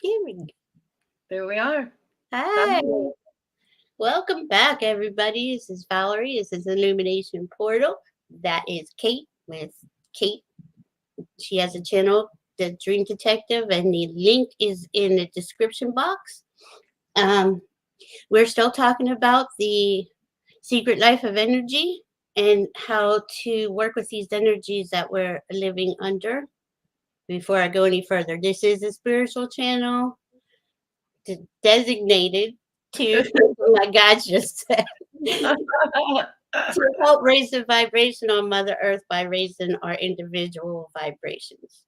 Thanksgiving. There we are. Hi. Welcome back, everybody. This is Valerie. This is Illumination Portal. That is Kate with Kate. She has a channel, The Dream Detective, and the link is in the description box. Um, we're still talking about the secret life of energy and how to work with these energies that we're living under. Before I go any further, this is a spiritual channel designated to, my God just said, to help raise the vibration on Mother Earth by raising our individual vibrations.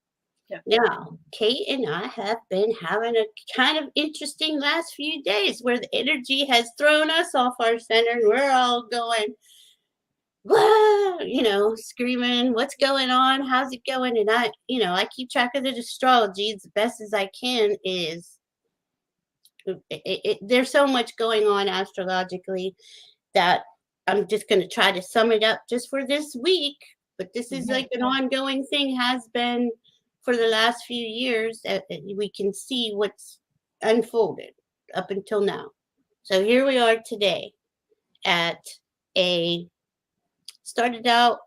Yeah. Now, Kate and I have been having a kind of interesting last few days where the energy has thrown us off our center and we're all going, whoa, screaming, what's going on? How's it going? And I keep track of the astrology as best as I can. There's so much going on astrologically that I'm just going to try to sum it up just for this week. But this is like an ongoing thing, has been for the last few years, that we can see what's unfolded up until now. So here we are today at started out,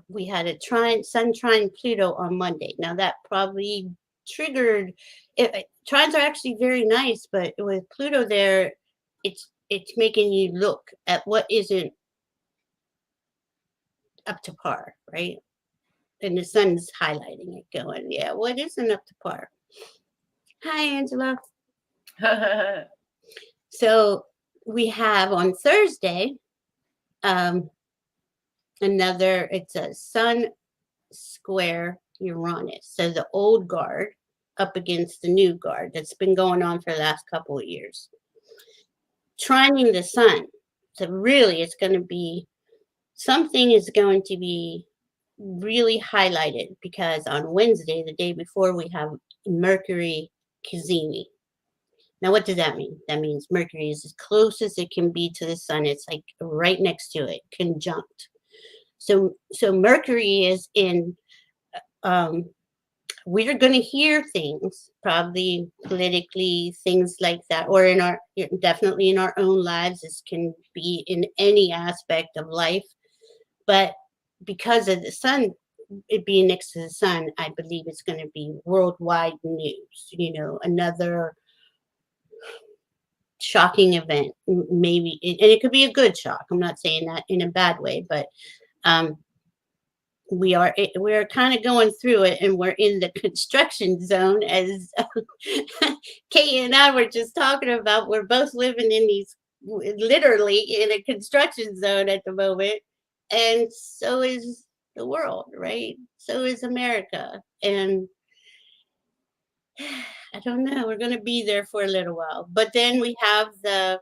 we had a sun trine Pluto on Monday. Now that probably triggered, trines are actually very nice, but with Pluto there, it's making you look at what isn't up to par, right? And the sun's highlighting it, going, yeah, what isn't up to par? Hi, Angela. So we have on Thursday, it's a sun square Uranus. So the old guard up against the new guard that's been going on for the last couple of years. Trining the sun. So really it's going to be, something is going to be really highlighted, because on Wednesday, the day before, we have Mercury Cazimi. Now, what does that mean? That means Mercury is as close as it can be to the sun. It's like right next to it, conjunct. So Mercury is in, we're going to hear things, probably politically, things like that, or definitely in our own lives. This can be in any aspect of life. But because of the sun, it being next to the sun, I believe it's going to be worldwide news, another shocking event, maybe, and it could be a good shock. I'm not saying that in a bad way, but we're kind of going through it, and we're in the construction zone, as Kate and I were just talking about. We're both living in literally in a construction zone at the moment, and so is the world, right? So is America, and I don't know, we're going to be there for a little while. But then we have the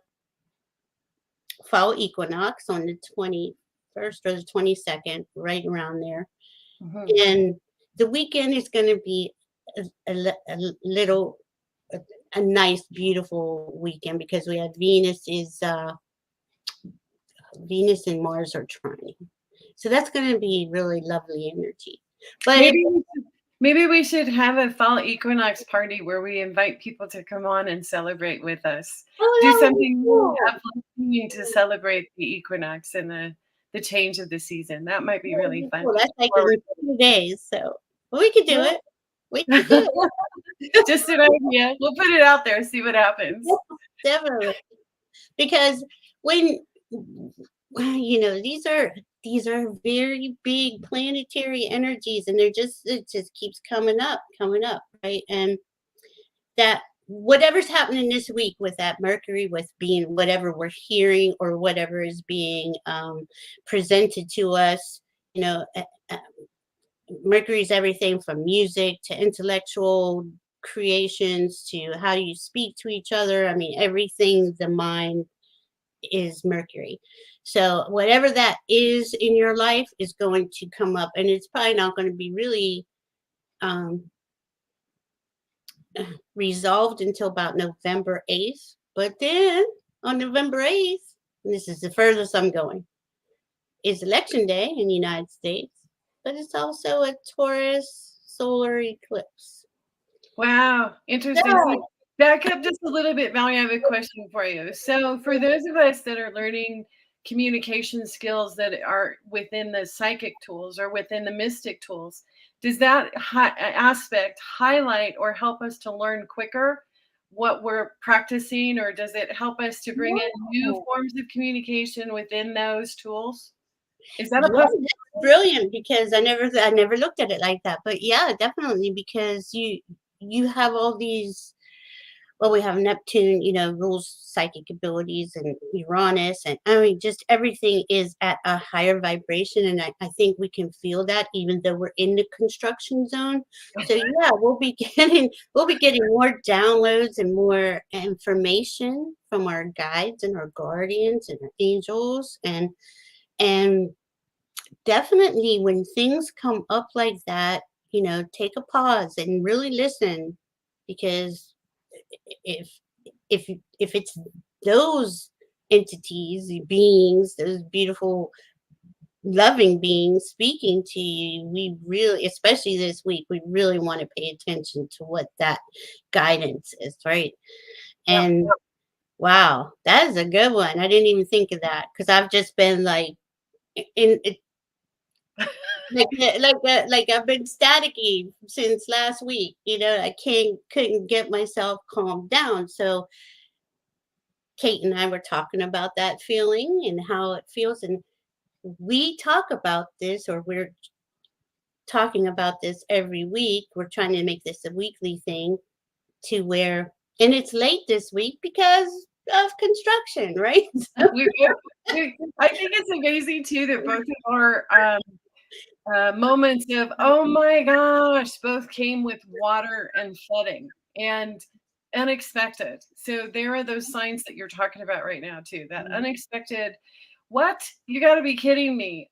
fall equinox on the 21st or the 22nd, right around there. And the weekend is going to be a nice, beautiful weekend, because we have Venus and Mars are trining. So that's going to be really lovely energy. But maybe we should have a fall equinox party where we invite people to come on and celebrate with us. Do something uplifting to celebrate the equinox and the change of the season. That might be really fun. Well, that's like in 2 days, so we could do it. We could do it. Just an idea. We'll put it out there, see what happens. Definitely. Because when these are very big planetary energies, and it just keeps coming up, right? And that whatever's happening this week with that Mercury, with being whatever we're hearing or whatever is being presented to us, Mercury is everything from music to intellectual creations to how you speak to each other. I mean, everything, the mind is Mercury. So whatever that is in your life is going to come up, and it's probably not going to be really resolved until about November 8th. But then on November 8th, and this is the furthest I'm going, is Election Day in the United States, but it's also a Taurus solar eclipse. Wow, interesting. Yeah. So back up just a little bit, Valerie, I have a question for you. So for those of us that are learning communication skills that are within the psychic tools or within the mystic tools, does that aspect highlight or help us to learn quicker what we're practicing, or does it help us to bring in new Yeah. forms of communication within those tools? Is that a Yeah, possibility? that's brilliant because I never looked at it like that. But yeah, definitely because you have all these. Well, we have Neptune, rules psychic abilities, and Uranus, and I mean, just everything is at a higher vibration, and I think we can feel that even though we're in the construction zone. So yeah, we'll be getting more downloads and more information from our guides and our guardians and our angels, and definitely when things come up like that, take a pause and really listen, because if if it's those entities, beings, those beautiful loving beings speaking to you, we really, especially this week, we really want to pay attention to what that guidance is, right? Yep. And wow, that is a good one. I didn't even think of that because I've just been like in like I've been staticky since last week. I couldn't get myself calmed down. So Kate and I were talking about that feeling and how it feels, and we talk about this, or we're talking about this every week. We're trying to make this a weekly thing to where, and it's late this week because of construction, right? We, I think it's amazing too that both of our moments of oh my gosh both came with water and flooding and unexpected. So there are those signs that you're talking about right now too. That unexpected, what, you got to be kidding me.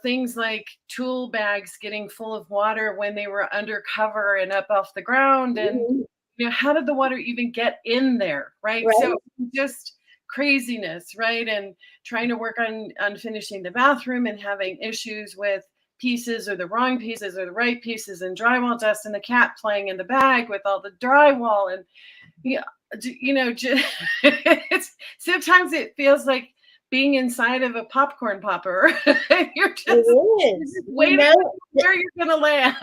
Things like tool bags getting full of water when they were undercover and up off the ground, and Mhm. how did the water even get in there, right? Right. So just craziness, right? And trying to work on finishing the bathroom and having issues with pieces or the wrong pieces or the right pieces, and drywall dust, and the cat playing in the bag with all the drywall. And yeah, just, it's sometimes it feels like being inside of a popcorn popper. you're just It you're is. just waiting where you're gonna land.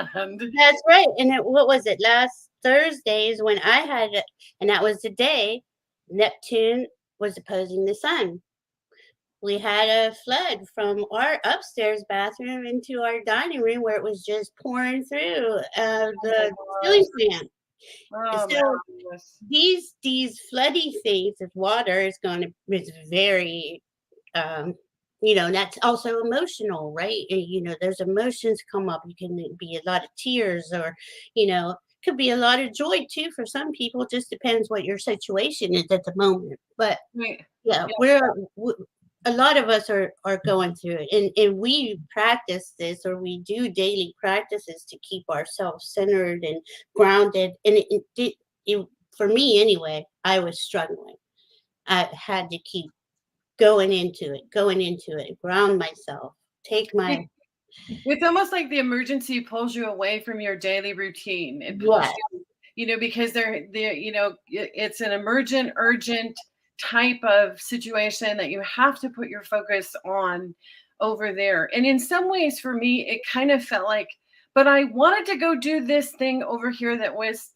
That's right. And what was it? Last Thursdays when I had it, and that was the day Neptune was opposing the sun. We had a flood from our upstairs bathroom into our dining room where it was just pouring through Oh my the ceiling gosh. fan. Oh my So goodness. these floody things of water is very that's also emotional, right? There's emotions come up. You can be a lot of tears, or could be a lot of joy too for some people. Just depends what your situation is at the moment. But Right. yeah, Yeah. a lot of us are going through it, and we practice this, or we do daily practices to keep ourselves centered and grounded. And it for me anyway, I was struggling. I had to keep going into it, ground myself, take my It's almost like the emergency pulls you away from your daily routine. It pulls yeah. you, because it's an emergent, urgent type of situation that you have to put your focus on over there. And in some ways, for me, it kind of felt like, but I wanted to go do this thing over here that was,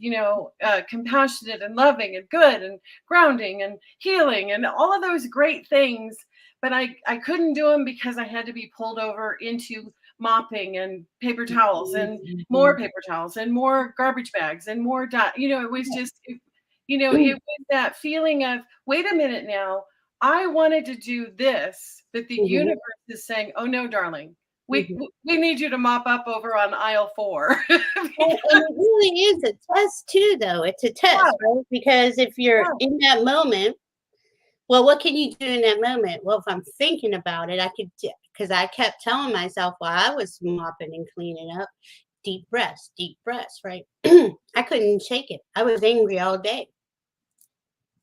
compassionate and loving and good and grounding and healing and all of those great things. But I couldn't do them because I had to be pulled over into mopping and paper towels and more Mhm. paper towels and more garbage bags and more it was just it was that feeling of, wait a minute now, I wanted to do this, but the Mhm. universe is saying, oh no, darling, we Mhm. we need you to mop up over on aisle 4. And it really is a test too, though. It's a Yeah, test, right? Because if you're yeah, in that moment, well, what can you do in that moment? Well, if I'm thinking about it, I could, because I kept telling myself while I was mopping and cleaning up, deep breaths, right? I couldn't shake it. I was angry all day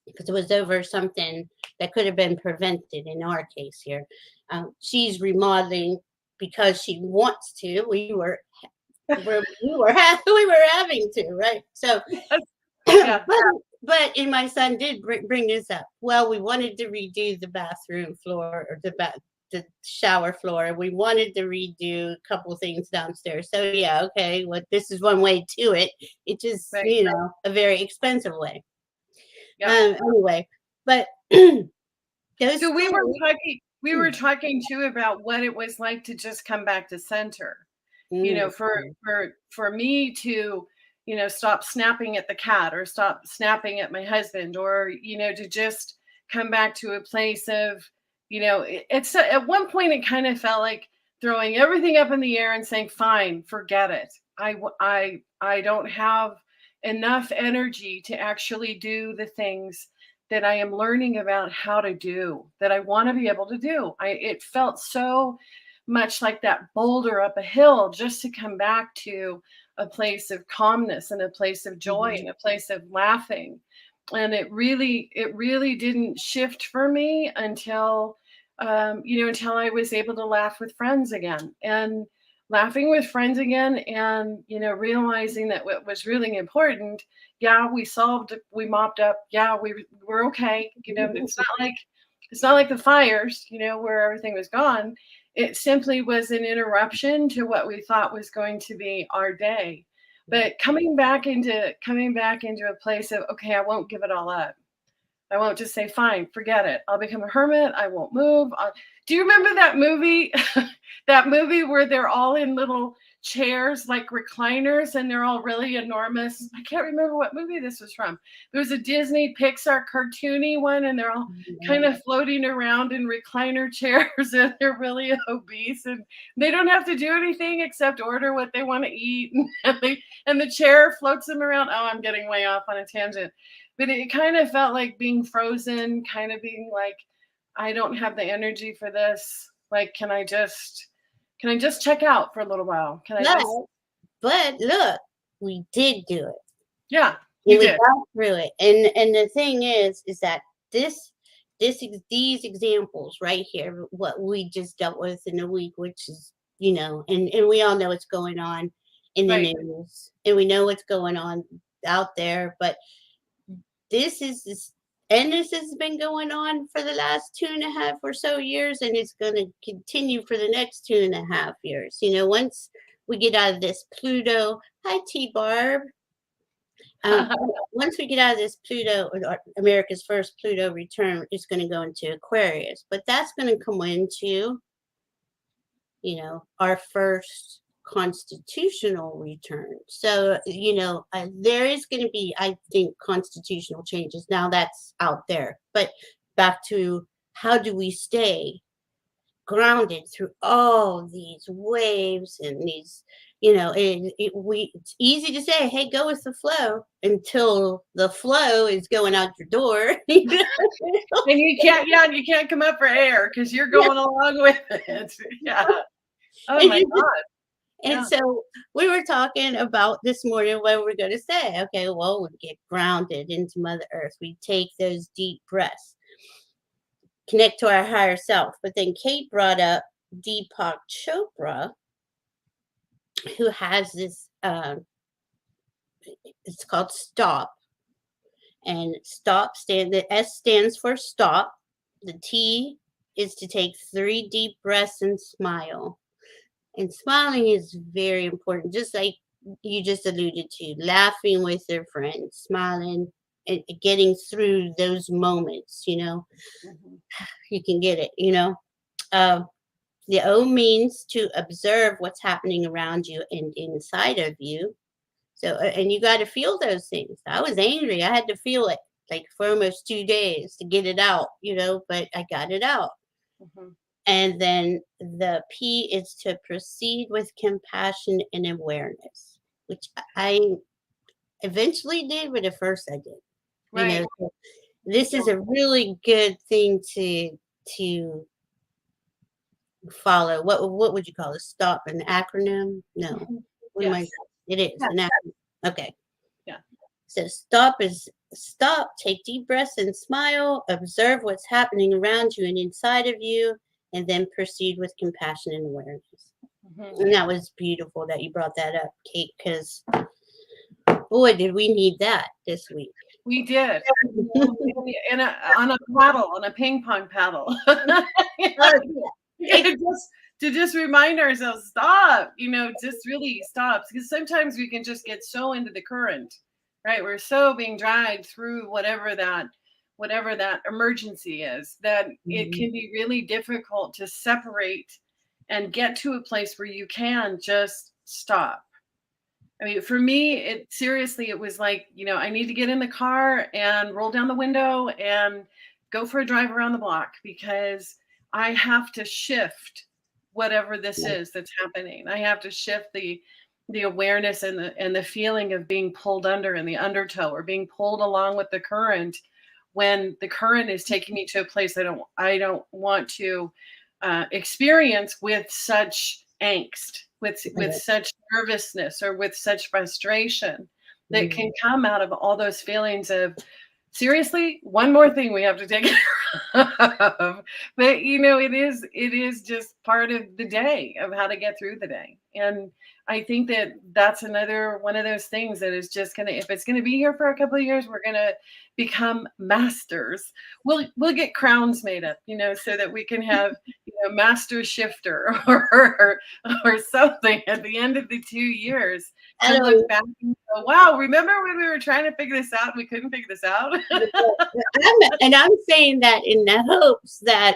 because it was over something that could have been prevented in our case here. She's remodeling because she wants to. We were we were having to, right? So, Yeah. but and my son did bring this up. Well, we wanted to redo the bathroom floor or the shower floor. We wanted to redo a couple things downstairs. So yeah, okay. Well, this is one way to it. It just Right. a very expensive way. Yeah. Anyway, but those So we were things. talking we were talking too about what it was like to just come back to center. Mm, For me to, stop snapping at the cat or stop snapping at my husband, or, to just come back to a place of, it's at one point it kind of felt like throwing everything up in the air and saying, fine, forget it. I don't have enough energy to actually do the things that I am learning about how to do, that I want to be able to do. It felt so much like that boulder up a hill just to come back to a place of calmness and a place of joy mhm, and a place of laughing. And it really didn't shift for me until until I was able to laugh with friends again, and laughing with friends again, and realizing that what was really important, yeah, we mopped up, yeah, we're okay. It's not like the fires, where everything was gone. It simply was an interruption to what we thought was going to be our day. But coming back into a place of, okay, I won't give it all up. I won't just say, fine, forget it. I'll become a hermit. I won't move. Do you remember that movie? That movie where they're all in little chairs, like recliners, and they're all really enormous. I can't remember what movie this was from. It was a Disney Pixar cartoony one, and they're all kind of floating around in recliner chairs, and they're really obese, and they don't have to do anything except order what they want to eat, and the chair floats them around. Oh, I'm getting way off on a tangent. But it kind of felt like being frozen, kind of being like, I don't have the energy for this. Like, can I just check out for a little while? Can I just but look, we did do it. Yeah, you And we did. got through it. And the thing is that this these examples right here, what we just dealt with in a week, which is, and we all know what's going on in the Right. news, and we know what's going on out there, but this has been going on for the last 2.5 or so years, and it's going to continue for the next 2.5 years. Once we get out of this Pluto, hi T Barb. Um, Once we get out of this Pluto, or America's first Pluto return, it's going to go into Aquarius, but that's going to come into, our first constitutional return. So, there is going to be, I think, constitutional changes. Now that's out there, but back to how do we stay grounded through all these waves and these, it's easy to say, hey, go with the flow, until the flow is going out your door. And you can't come up for air because you're Yeah. going along with it. Yeah. Oh And my God. and Yeah. so we were talking about this morning what we're going to say. Okay, well, we get grounded into Mother Earth. We take those deep breaths, connect to our higher self. But then Kate brought up Deepak Chopra, who has this. It's called STOP, and the S stands for stop. The T is to take 3 deep breaths and smile. And smiling is very important, just like you just alluded to, laughing with your friends, smiling and getting through those moments, Mhm. you can get it, Uh, the O means to observe what's happening around you and inside of you. So, and you got to feel those things. I was angry. I had to feel it like for almost 2 days to get it out, but I got it out. Mhm. And then the P is to proceed with compassion and awareness, which I eventually did, but at first I did. Right. So this Yeah. is a really good thing to follow. What would you call it? Stop, an acronym? No. Mhm. What am I? Yes. It is Yeah. an acronym. Okay. Yeah. So stop is stop, take deep breaths and smile, observe what's happening around you and inside of you, and then proceed with compassion and awareness. And that was beautiful that you brought that up, Kate, because boy, did we need that this week. We did. On a paddle, on a ping pong paddle. To just remind ourselves, stop, just really stop. Because sometimes we can just get so into the current, right? We're so being dragged through whatever that emergency is, that it can be really difficult to separate and get to a place where you can just stop. I mean, for me, it was like, I need to get in the car and roll down the window and go for a drive around the block, because I have to shift whatever this is that's happening. I have to shift the awareness and the feeling of being pulled under in the undertow, or being pulled along with the current, when the current is taking me to a place I don't want to experience with such angst, with such nervousness, or with such frustration that can come out of all those feelings of, seriously, one more thing we have to take care of. But it is just part of the day, of how to get through the day. And I think that that's another one of those things that is just if it's gonna be here for a couple of years, we're gonna become masters. We'll get crowns made up, so that we can have master shifter or something at the end of the 2 years, and look back and go, wow, remember when we were trying to figure this out and we couldn't figure this out? I'm saying that in the hopes that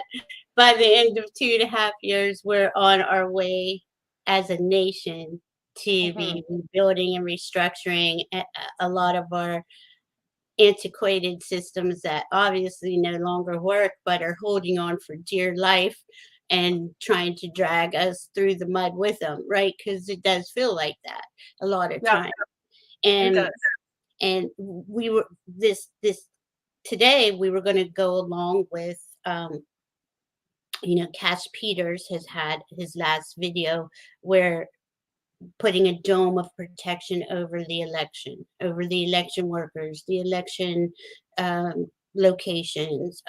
by the end of 2.5 years, we're on our way as a nation to be rebuilding and restructuring a lot of our antiquated systems that obviously no longer work, but are holding on for dear life and trying to drag us through the mud with them, right? Because it does feel like that a lot of time. And we were today we were going to go along with Cash Peters has had his last video where putting a dome of protection over the election workers, the election locations.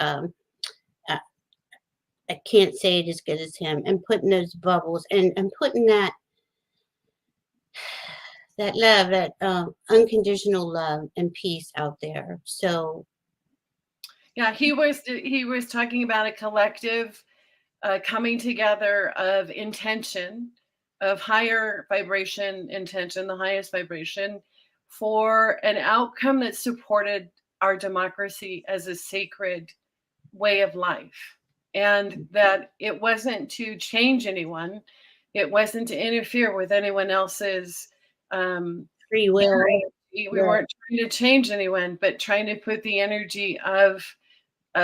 I can't say it as good as him, and putting those bubbles and putting that love, that unconditional love and peace out there. So yeah, he was talking about a collective coming together of intention, of higher vibration intention, the highest vibration, for an outcome that supported our democracy as a sacred way of life. And that it wasn't to change anyone. It wasn't to interfere with anyone else's free will. We weren't trying to change anyone, but trying to put the energy of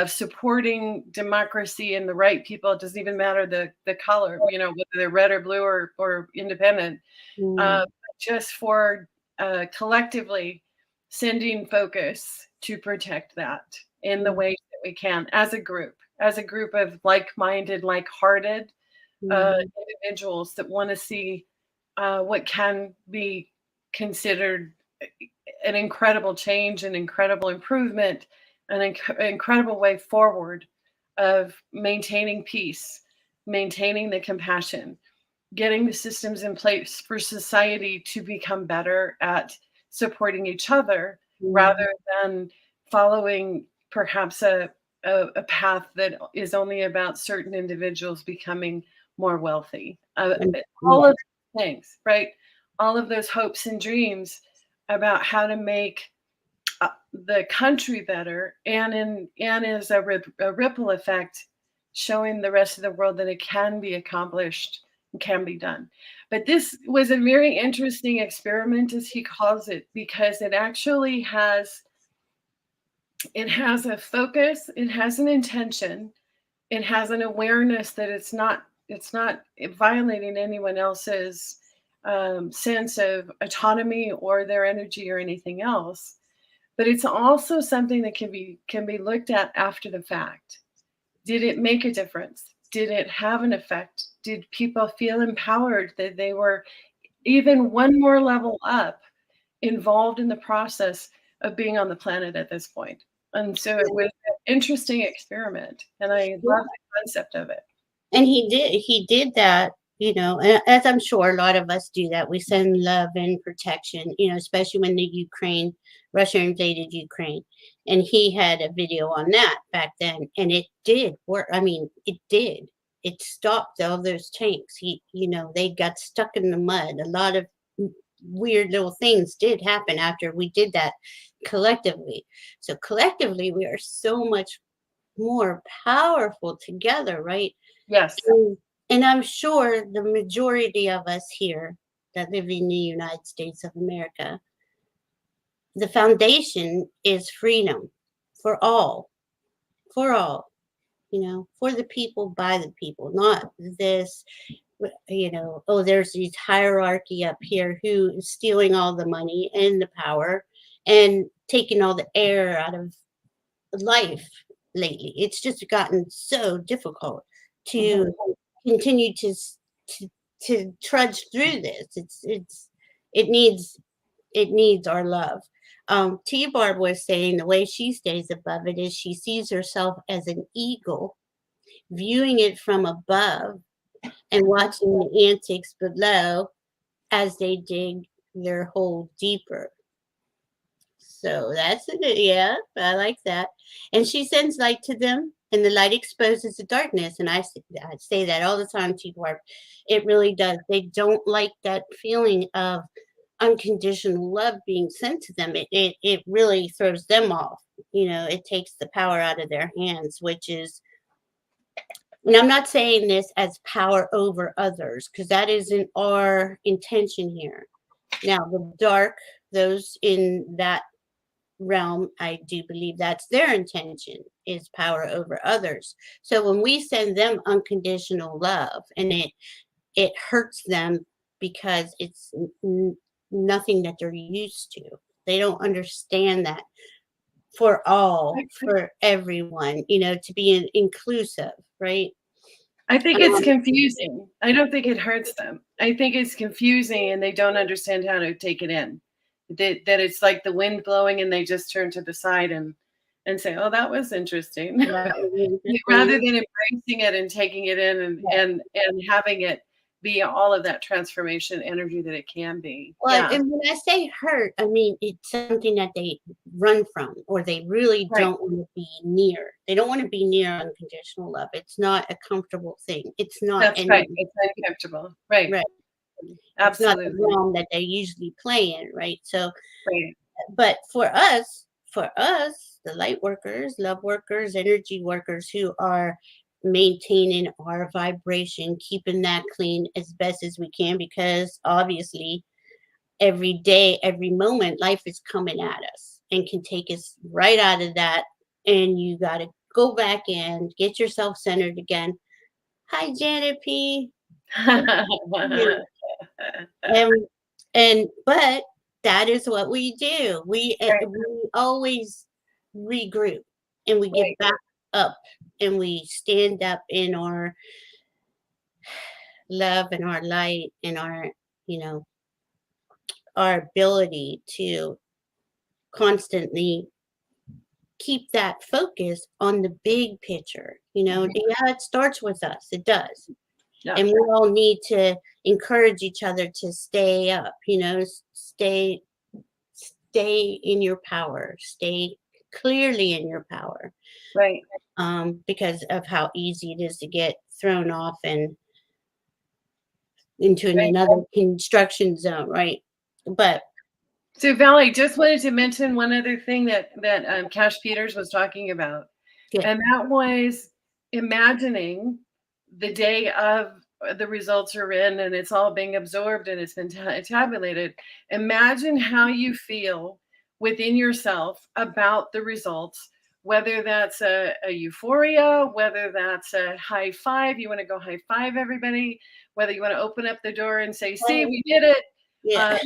supporting democracy and the right people. It doesn't even matter the color, whether they're red or blue or independent, just for collectively sending focus to protect that in the ways that we can, as a group of like-minded, like-hearted individuals that want to see what can be considered an incredible change, an incredible improvement, an incredible way forward of maintaining peace, maintaining the compassion, getting the systems in place for society to become better at supporting each other, rather than following perhaps a path that is only about certain individuals becoming more wealthy. All of those things, right? All of those hopes and dreams about how to make the country better, and as a ripple effect, showing the rest of the world that it can be accomplished and can be done. But this was a very interesting experiment, as he calls it, because it actually has a focus, it has an intention, it has an awareness that it's not violating anyone else's sense of autonomy or their energy or anything else. But it's also something that can be looked at after the fact. Did it make a difference? Did it have an effect? Did people feel empowered, that they were even one more level up, involved in the process of being on the planet at this point? And so it was an interesting experiment, and I love the concept of it. And he did that And as I'm sure a lot of us do that, we send love and protection, especially when Russia invaded Ukraine. And he had a video on that back then, and it did work. I mean, it did. It stopped all those tanks. They got stuck in the mud. A lot of weird little things did happen after we did that collectively. So collectively, we are so much more powerful together, right? Yes. And I'm sure the majority of us here that live in the United States of America, the foundation is freedom for all, for all, for the people, by the people, not this, oh, there's this hierarchy up here who is stealing all the money and the power and taking all the air out of life lately. It's just gotten so difficult to continue to to trudge through this. It needs our love. T. Barb was saying the way she stays above it is she sees herself as an eagle, viewing it from above and watching the antics below as they dig their hole deeper. So that's it. Yeah, I like that. And she sends light to them, and the light exposes the darkness. And I say that all the time to Barb. It really does. They don't like that feeling of unconditional love being sent to them. It really throws them off. It takes the power out of their hands, which is, and I'm not saying this as power over others, because that isn't our intention here. Now, the dark, those in that realm, I do believe that's their intention, is power over others. So when we send them unconditional love, and it hurts them because it's nothing that they're used to. They don't understand that for everyone, to be inclusive, right? I think it's confusing. I don't think it hurts them. I think it's confusing and they don't understand how to take it in. That it's like the wind blowing and they just turn to the side and say, "Oh, that was interesting," rather than embracing it and taking it in and having it be all of that transformation energy that it can be. Well, and when I say hurt, I mean it's something that they run from, or they really don't want to be near. They don't want to be near unconditional love. It's not a comfortable thing. It's not. That's right. It's uncomfortable. Right. Right. Absolutely. It's not the realm that they usually play in, right? So, right. But for us, the light workers, love workers, energy workers who are maintaining our vibration, keeping that clean as best as we can, because obviously every day, every moment, life is coming at us and can take us right out of that. And you got to go back in, get yourself centered again. Hi, Janet P. But that is what we do. We always regroup and we get back up and we stand up in our love and our light and our ability to constantly keep that focus on the big picture. It starts with us. It does. Yeah. And we all need to encourage each other to stay up, stay in your power, stay clearly in your power. Right. Because of how easy it is to get thrown off and into another construction zone, right? But so Valerie, just wanted to mention one other thing that Cash Peters was talking about. Yeah. And that was imagining the day of the results are in and it's all being absorbed and it's been tabulated. Imagine how you feel within yourself about the results, whether that's a euphoria, whether that's a high five, you want to go high five everybody, whether you want to open up the door and say, "See, we did it." Yeah.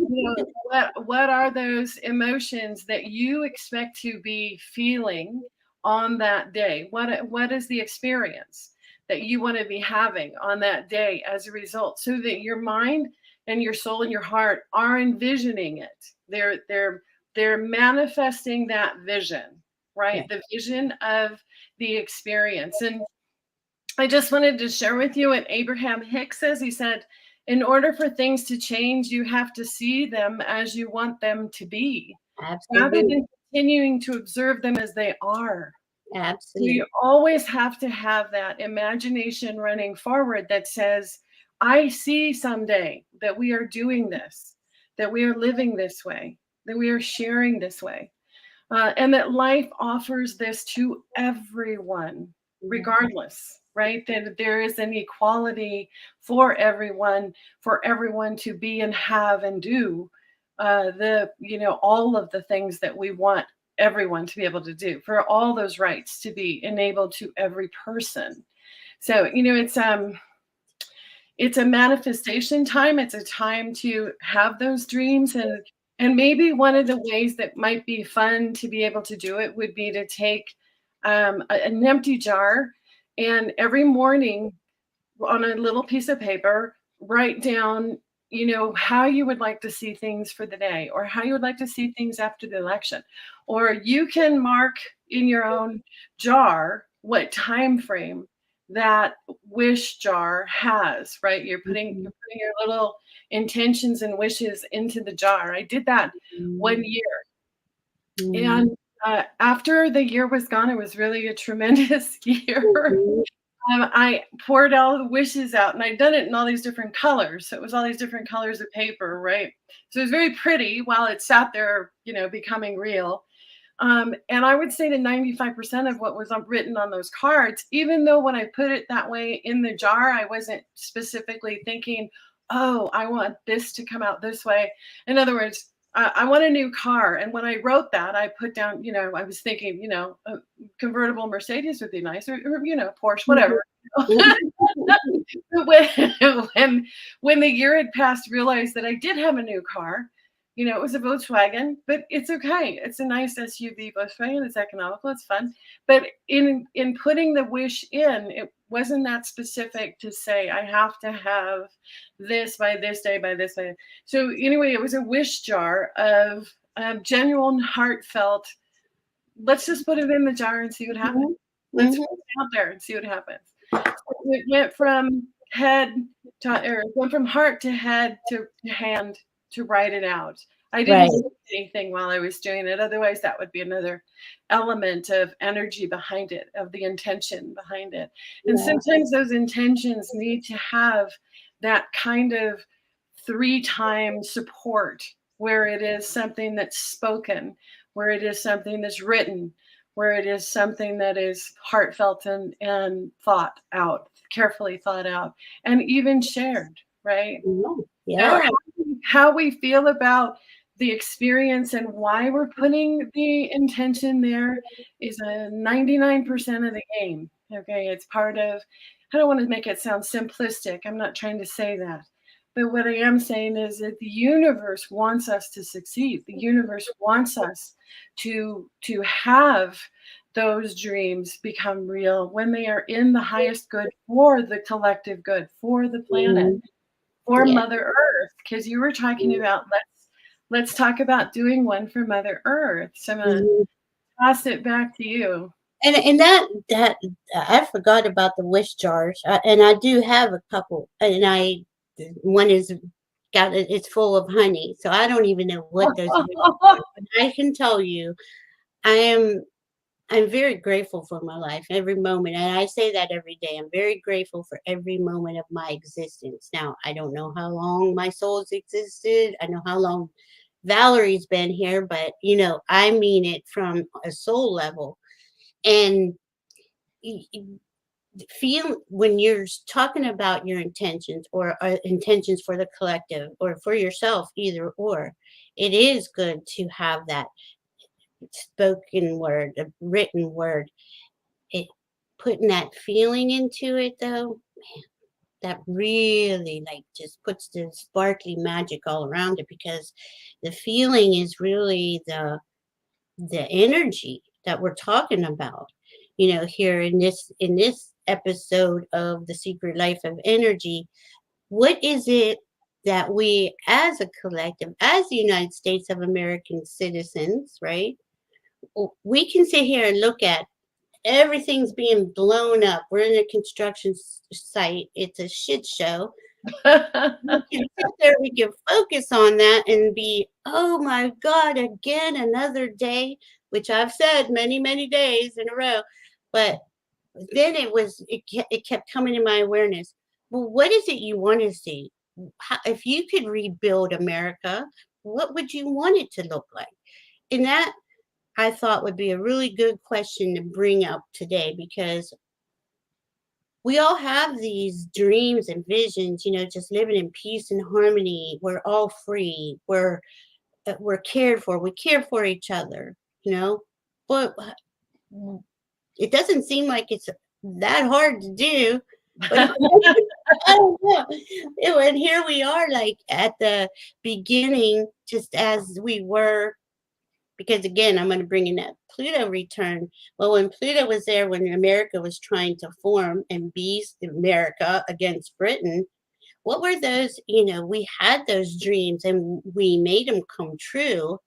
What are those emotions that you expect to be feeling on that day? What is the experience that you want to be having on that day as a result, so that your mind and your soul and your heart are envisioning it? They're manifesting that vision, right? The vision of the experience. And I just wanted to share with you what Abraham Hicks says. He said, in order for things to change, you have to see them as you want them to be, rather Absolutely. than continuing to observe them as they are. So Absolutely. you always have to have that imagination running forward that says, I see someday that we are doing this, that we are living this way, that we are sharing this way, and that life offers this to everyone, Yeah. regardless, right? That there is an equality for everyone to be and have and do all of the things that we want everyone to be able to do, for all those rights to be enabled to every person. So, it's a manifestation time. It's a time to have those dreams, and maybe one of the ways that might be fun to be able to do it would be to take an empty jar, and every morning on a little piece of paper, write down, how you would like to see things for the day, or how you would like to see things after the election. Or you can mark in your own jar what time frame that wish jar has, right? Mhm. You're putting your little intentions and wishes into the jar. I did that one year. Mhm. And after the year was gone, it was really a tremendous year. Mhm. I poured all the wishes out, and I'd done it in all these different colors. So it was all these different colors of paper, right? So it was very pretty while it sat there, becoming real. And I would say that 95% of what was written on those cards, even though when I put it that way in the jar, I wasn't specifically thinking, oh, I want this to come out this way. In other words, I want a new car. And when I wrote that, I put down, I was thinking, a convertible Mercedes would be nice, or Porsche, Mhm. whatever. when, when the year had passed, realized that I did have a new car. It was a Volkswagen, but it's okay. It's a nice SUV Volkswagen. It's economical. It's fun. But in putting the wish in, it wasn't that specific to say I have to have this by this day by this day. So anyway, it was a wish jar of genuine, heartfelt. Let's just put it in the jar and see what happens. Mhm. Let's Mhm. put it out there and see what happens. It went from head or it went from heart to head to hand to write it out. I didn't Right. do anything while I was doing it. Otherwise, that would be another element of energy behind it, of the intention behind it. And Yeah. sometimes those intentions need to have that kind of three-time support, where it is something that's spoken, where it is something that's written, where it is something that is heartfelt and thought out, carefully thought out, and even shared, right? Yeah. So Yeah. how we feel about the experience and why we're putting the intention there is a 99% of the game. Okay, it's part of, I don't want to make it sound simplistic. I'm not trying to say that. But what I am saying is that the universe wants us to succeed. The universe wants us to have those dreams become real when they are in the highest good for the collective good, for the planet, Mhm. for Yeah. Mother Earth, because you were talking about let's talk about doing one for Mother Earth. So I'm gonna Mhm. toss it back to you. And that I forgot about the wish jars, and I do have a couple, and one is it's full of honey, so I don't even know what those wish are, but I can tell you, I am I'm very grateful for my life, every moment, and I say that every day. I'm very grateful for every moment of my existence. Now, I don't know how long my soul's existed. I know how long Valerie's been here, but I mean it from a soul level. And y- y- feel when you're talking about your intentions, or intentions for the collective or for yourself, either or, it is good to have that spoken word, a written word. It Putting that feeling into it, though, that really, like, just puts the sparkly magic all around it, because the feeling is really the energy that we're talking about, here in this episode of The Secret Life of Energy. What is it that we, as a collective, as the United States of American citizens, right, we can sit here and look at everything's being blown up. We're in a construction site. It's a shit show. We can sit there, we can focus on that and be, oh my God, again, another day, which I've said many, many days in a row. But then it kept coming to my awareness. Well, what is it you want to see? If you could rebuild America, what would you want it to look like? And that I thought would be a really good question to bring up today, because we all have these dreams and visions, just living in peace and harmony. We're all free. We're cared for. We care for each other, but it doesn't seem like it's that hard to do. But I don't know. And here we are, like at the beginning, just as we were. Because again, I'm going to bring in that Pluto return. Well, when Pluto was there, when America was trying to form and be America against Britain, what were those? We had those dreams and we made them come true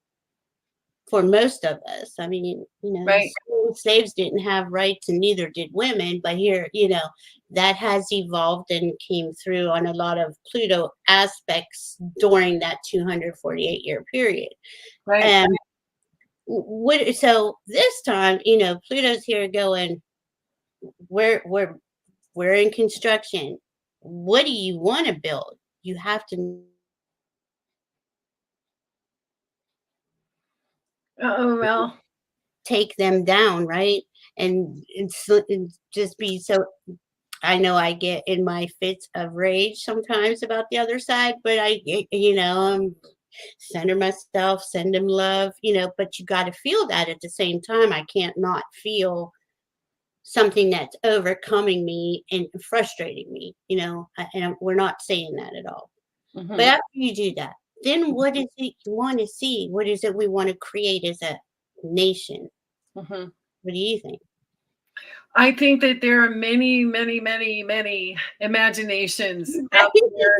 for most of us. I mean, Right. slaves didn't have rights and neither did women. But here, that has evolved and came through on a lot of Pluto aspects during that 248-year period. Right. And so this time, Pluto's here going, we're in construction. What do you want to build? You have to Well. take them down, right? And just be so. I know I get in my fits of rage sometimes about the other side, but I'm center myself, send them love, but you got to feel that at the same time. I can't not feel something that's overcoming me and frustrating me, and we're not saying that at all. But after you do that, then what is it you want to see? What is it we want to create as a nation? What do you think? I think that there are many, many, many, many imaginations out there.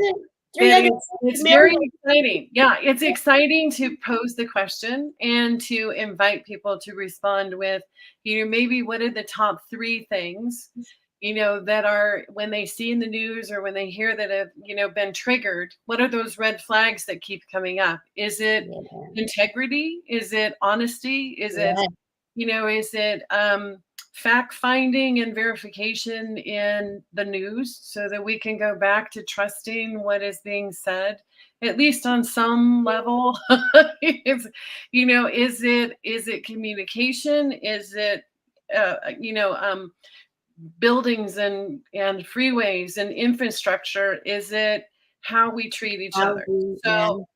It's very exciting. Yeah, it's exciting to pose the question and to invite people to respond with, maybe what are the top 3 things, that are, when they see in the news or when they hear that have, been triggered, what are those red flags that keep coming up? Is it integrity? Is it honesty? Is it, is it fact finding and verification in the news so that we can go back to trusting what is being said, at least on some level? Is it communication? Is it, buildings and freeways and infrastructure? Is it how we treat each other? So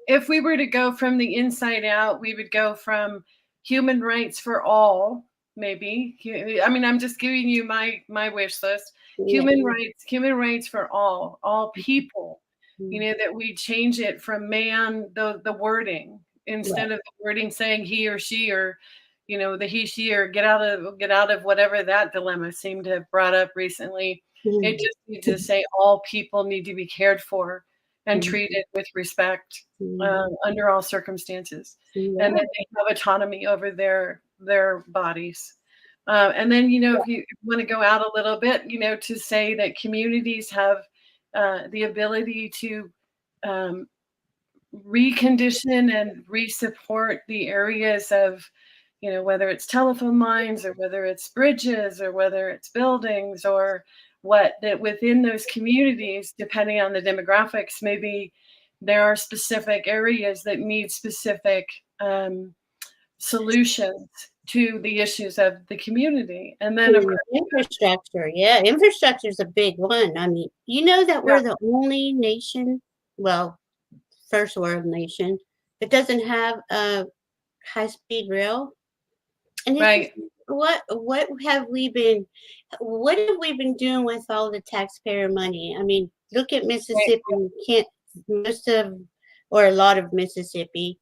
if we were to go from the inside out, we would go from human rights for all. Maybe, I mean, I'm just giving you my wish list. Human rights for all people. That we change it from man, the wording, instead of the wording saying he or she, or the he, she, or get out of whatever that dilemma seemed to have brought up recently. It just needs to say all people need to be cared for and treated with respect under all circumstances, and that they have autonomy over their bodies. And then, if you want to go out a little bit, to say that communities have the ability to recondition and re-support the areas of, whether it's telephone lines or whether it's bridges or whether it's buildings, or that within those communities, depending on the demographics, maybe there are specific areas that need specific solutions to the issues of the community. And then of course, infrastructure. Yeah, infrastructure is a big one. I mean, that we're the only nation, well, first world nation, that doesn't have a high-speed rail. And right. What have we been doing with all the taxpayer money? I mean, look at Mississippi. A lot of Mississippi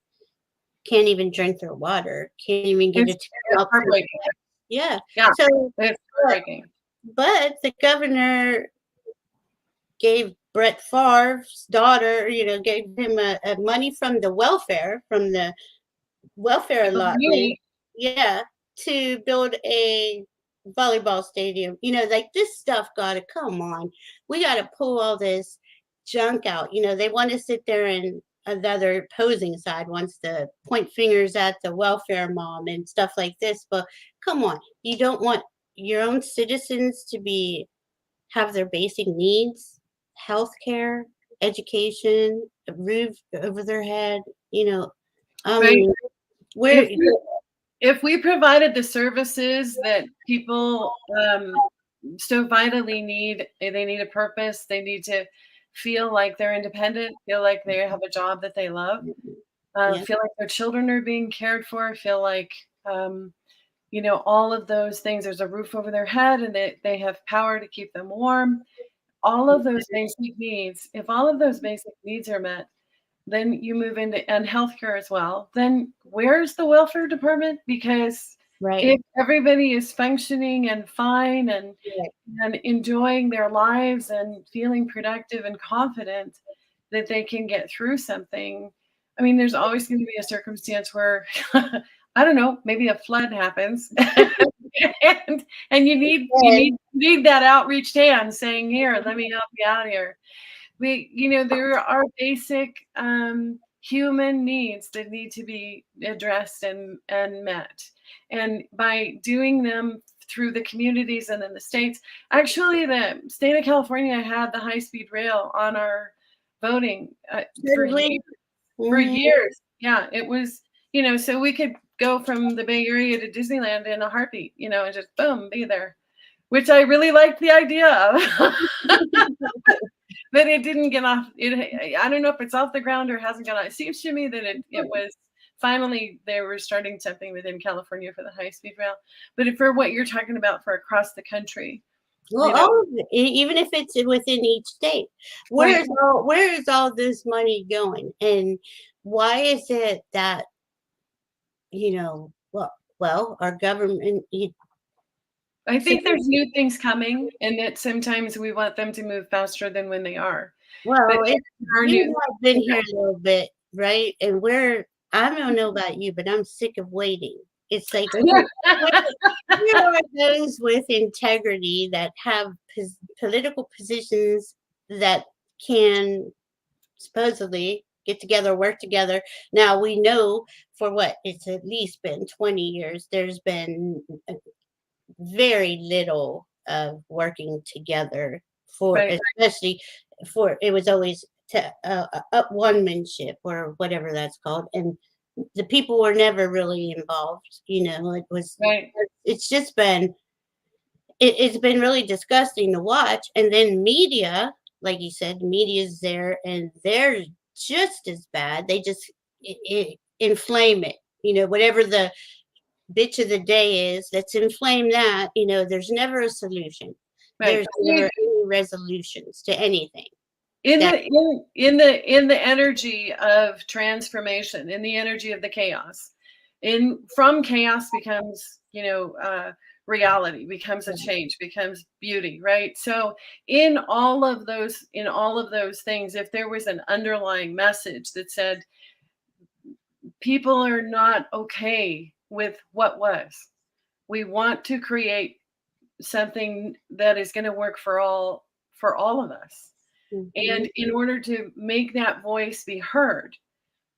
can't even drink their water. Can't even get it to Yeah. So, but the governor gave Brett Favre's daughter, gave him a money from the welfare allotment. Yeah. to build a volleyball stadium. Like this stuff gotta come on. We gotta pull all this junk out. They want to sit there and the other opposing side wants to point fingers at the welfare mom and stuff like this. But come on, you don't want your own citizens to have their basic needs, health care, education, a roof over their head, I Right. mean, where If we provided the services that people so vitally need, they need a purpose, they need to feel like they're independent, feel like they have a job that they love, yeah, feel like their children are being cared for, feel like, all of those things, there's a roof over their head and they have power to keep them warm. All of those basic needs, if all of those basic needs are met, then you move into and healthcare as well. Then where's the welfare department? Because right, if everybody is functioning and fine right, and enjoying their lives and feeling productive and confident that they can get through something, I mean, there's always going to be a circumstance where I don't know, maybe a flood happens, and you need that outreached hand saying, "Here, let me help you out here." There are basic human needs that need to be addressed and met. And by doing them through the communities and in the states, actually, the state of California had the high-speed rail on our voting certainly. for Mhm. years. Yeah, it was, so we could go from the Bay Area to Disneyland in a heartbeat, and just boom, be there, which I really liked the idea of. But it didn't get off. I don't know if it's off the ground or hasn't gone off. It seems to me that it was finally they were starting something within California for the high speed rail. But for what you're talking about for across the country, Well, you know, all of it, even if it's within each state, right. where is all this money going, and why is it that our government, I so, think there's new things coming, and that sometimes we want them to move faster than when they are. But well, there are you new and I have been things. here a little bit, right? And I don't know about you, but I'm sick of waiting. It's like where are those with integrity that have political positions that can supposedly get together, work together. Now we know for what it's at least been 20 years, there's been very little of working together for, Right. especially for, it was always to up one-manship or whatever that's called. And the people were never really involved. Right. It's just been, it's been really disgusting to watch. And then media, like you said, media's there and they're just as bad. They just inflame it. Whatever the bitch of the day is, let's inflame that. There's never a solution. Right. There's never any resolutions to anything. in That the in the energy of transformation, in the energy of the chaos, in from chaos becomes reality, becomes a change, becomes beauty, right? So in all of those things, if there was an underlying message that said people are not okay with what was, we want to create something that is going to work for all of us. Mhm. And in order to make that voice be heard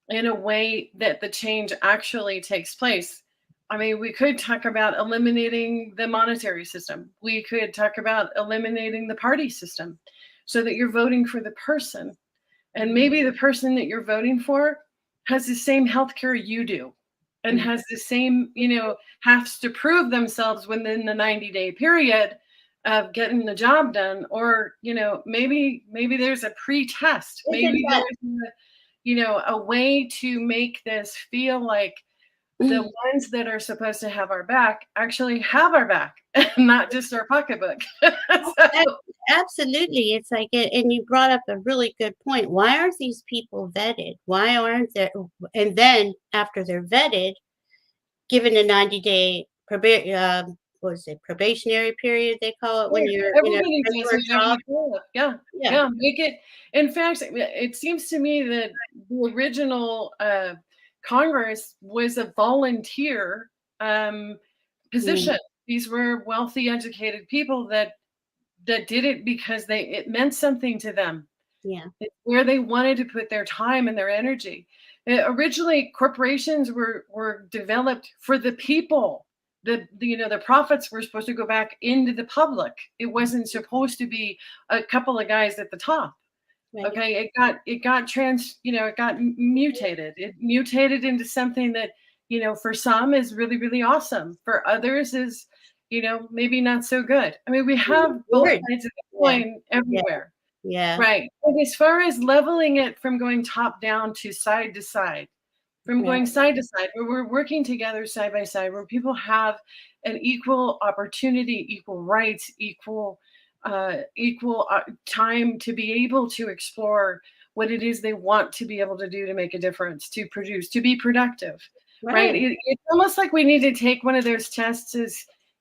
in a way that the change actually takes place, I mean, we could talk about eliminating the monetary system. We could talk about eliminating the party system so that you're voting for the person. And maybe the person that you're voting for has the same healthcare you do and Mhm. has the same, has to prove themselves within the 90-day period of getting the job done. Or, maybe there's a pre-test. Isn't Maybe that there's a way to make this feel like the ones that are supposed to have our back actually have our back, not just our pocketbook. Ab- So, absolutely? It's like, and you brought up a really good point. Why aren't these people vetted? Why aren't there? And then after they're vetted, given a 90-day what is it, probationary period they call it when right. you're in a Everybody does regular whatever job. you feel. Yeah, Yeah. yeah. Make it. In fact, it seems to me that the original Congress was a volunteer. position. These were wealthy, educated people that did it because it meant something to them. Yeah. It's where they wanted to put their time and their energy. Originally, corporations were developed for the people. The profits were supposed to go back into the public. It wasn't supposed to be a couple of guys at the top. Right. Okay, it got mutated. It mutated into something that, for some is really, really awesome. For others is, maybe not so good. I mean, we have both Good. sides of the Yeah. coin everywhere. Yeah. Right. But as far as leveling it from going top down to side, from Right. going side to side, where we're working together side by side, where people have an equal opportunity, equal rights, equal time to be able to explore what it is they want to be able to do to make a difference, to produce, to be productive. Right. Right. It's almost like we need to take one of those tests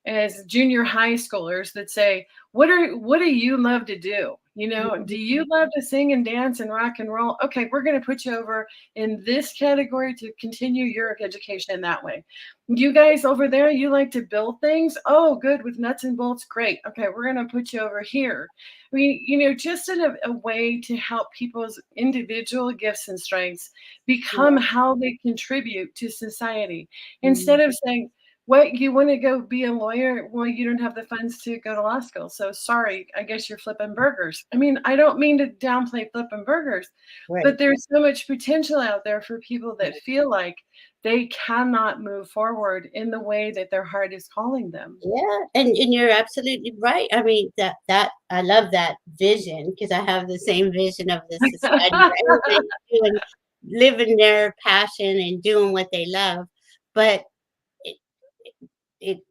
as junior high schoolers that say, what do you love to do? Do you love to sing and dance and rock and roll? Okay, we're going to put you over in this category to continue your education that way. You guys over there, you like to build things? Oh, good, with nuts and bolts. Great. Okay, we're going to put you over here. I mean, just in a way to help people's individual gifts and strengths become how they contribute to society. Instead of saying, what, you want to go be a lawyer? Well, you don't have the funds to go to law school. So sorry, I guess you're flipping burgers. I mean, I don't mean to downplay flipping burgers, Right. but there's so much potential out there for people that feel like they cannot move forward in the way that their heart is calling them. Yeah, and you're absolutely right. I mean, that I love that vision, because I have the same vision of the society where everybody's doing, living their passion and doing what they love. But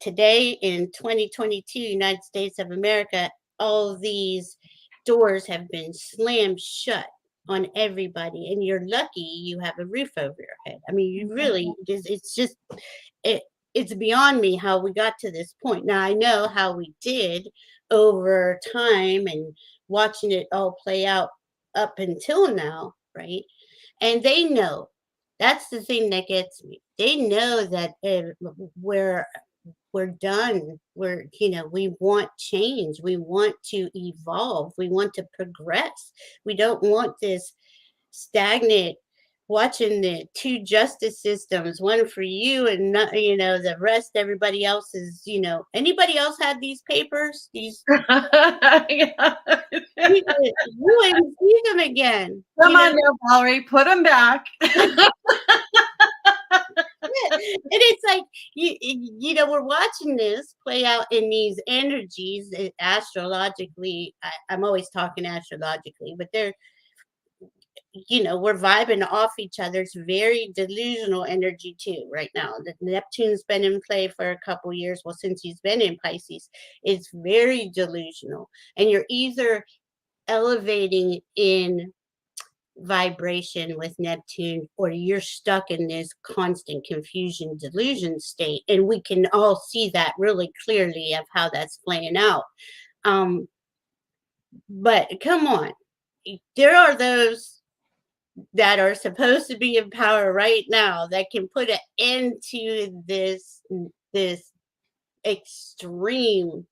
today in 2022, United States of America, all these doors have been slammed shut on everybody, and you're lucky you have a roof over your head. I mean, you really it's just it it's beyond me how we got to this point. Now I know how we did over time and watching it all play out up until now, right? And they know. That's the thing that gets me. They know that we're we're done. We want change. We want to evolve. We want to progress. We don't want this stagnant watching the two justice systems, one for you and not, the rest, everybody else is, anybody else had these papers? These Yeah. you ain't see them again. Come on now, Valerie, put them back. And it's like we're watching this play out in these energies astrologically. I'm always talking astrologically, but we're vibing off each other's very delusional energy too right now. The Neptune's been in play for a couple years. Well, since he's been in Pisces, it's very delusional, and you're either elevating in vibration with Neptune, or you're stuck in this constant confusion delusion state, and we can all see that really clearly of how that's playing out. But come on, there are those that are supposed to be in power right now that can put an end to this extreme